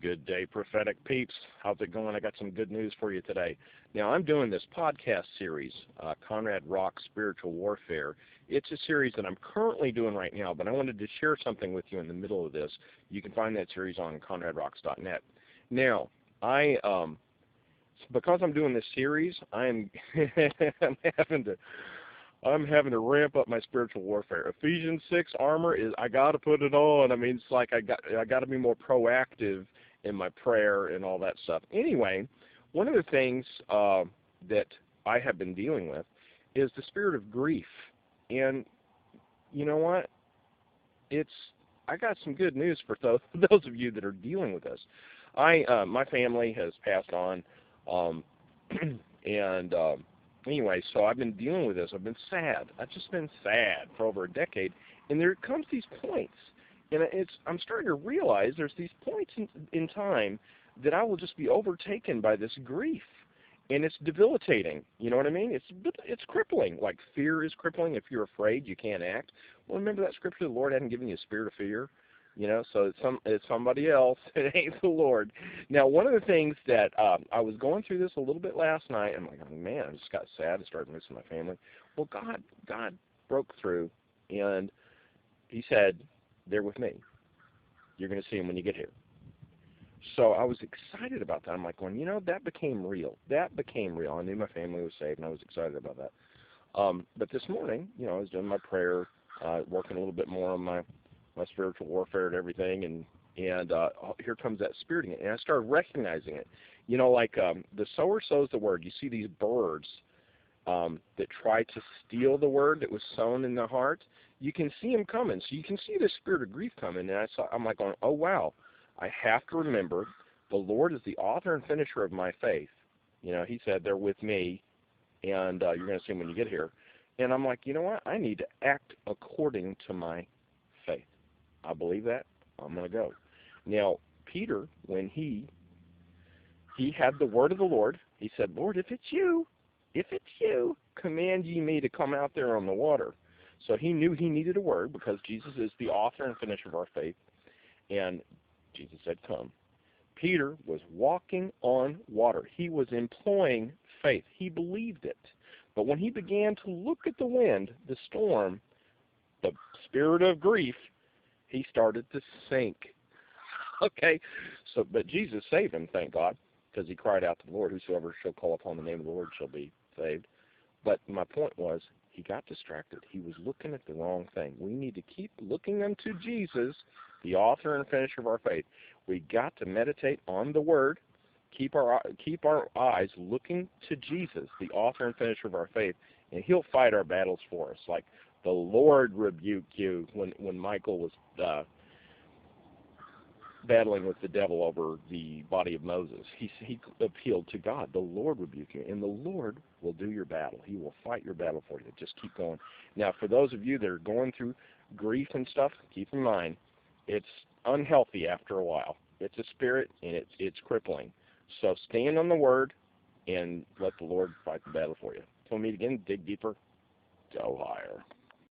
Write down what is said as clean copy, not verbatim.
Good day, prophetic peeps. How's it going? I got some good news for you today. Now, I'm doing this podcast series, Conrad Rock's Spiritual Warfare. It's a series that I'm currently doing right now, but I wanted to share something with you in the middle of this. You can find that series on conradrocks.net. Now, because I'm doing this series, I'm I'm having to ramp up my spiritual warfare. Ephesians 6 armor is I got to put it on. I mean, it's like I got to be more proactive in my prayer and all that stuff. Anyway, one of the things that I have been dealing with is the spirit of grief. And you know what? I got some good news for those of you that are dealing with this. My family has passed on, and anyway, so I've been dealing with this. I've been sad. I've just been sad for over a decade, and there comes these points, and I'm starting to realize there's these points in time that I will just be overtaken by this grief, and it's debilitating. You know what I mean? It's crippling. Like fear is crippling. If you're afraid, you can't act. Well, remember that scripture: the Lord hadn't given you a spirit of fear. You know, so it's somebody else. It ain't the Lord. Now, one of the things that I was going through this a little bit last night. I'm like, oh, man, I just got sad. I started missing my family. Well, God broke through, and He said, "They're with me. You're going to see them when you get here." So I was excited about that. I'm like, well, that became real. That became real. I knew my family was saved, and I was excited about that. But this morning, I was doing my prayer, working a little bit more on my spiritual warfare and everything, and here comes that spirit again, and I started recognizing it. Like the sower sows the word. You see these birds that try to steal the word that was sown in the heart. You can see them coming, so you can see the spirit of grief coming. And I'm like going, oh wow, I have to remember the Lord is the author and finisher of my faith. He said they're with me, and you're going to see them when you get here. And I'm like, you know what? I need to act according to my faith. I believe that. I'm going to go. Now, Peter, when he had the word of the Lord, he said, Lord, if it's you, command ye me to come out there on the water. So he knew he needed a word because Jesus is the author and finisher of our faith. And Jesus said, come. Peter was walking on water. He was employing faith. He believed it. But when he began to look at the wind, the storm, the spirit of grief, he started to sink. Okay, but Jesus saved him, thank God, because he cried out to the Lord, whosoever shall call upon the name of the Lord shall be saved. But my point was, he got distracted. He was looking at the wrong thing. We need to keep looking unto Jesus, the author and finisher of our faith. We got to meditate on the Word, keep our eyes looking to Jesus, the author and finisher of our faith, and He'll fight our battles for us. Like the Lord rebuked you when Michael was battling with the devil over the body of Moses. He appealed to God. The Lord rebuked you, and the Lord will do your battle. He will fight your battle for you. Just keep going. Now, for those of you that are going through grief and stuff, keep in mind, it's unhealthy after a while. It's a spirit, and it's crippling. So stand on the Word and let the Lord fight the battle for you. Till we meet again, dig deeper, go higher.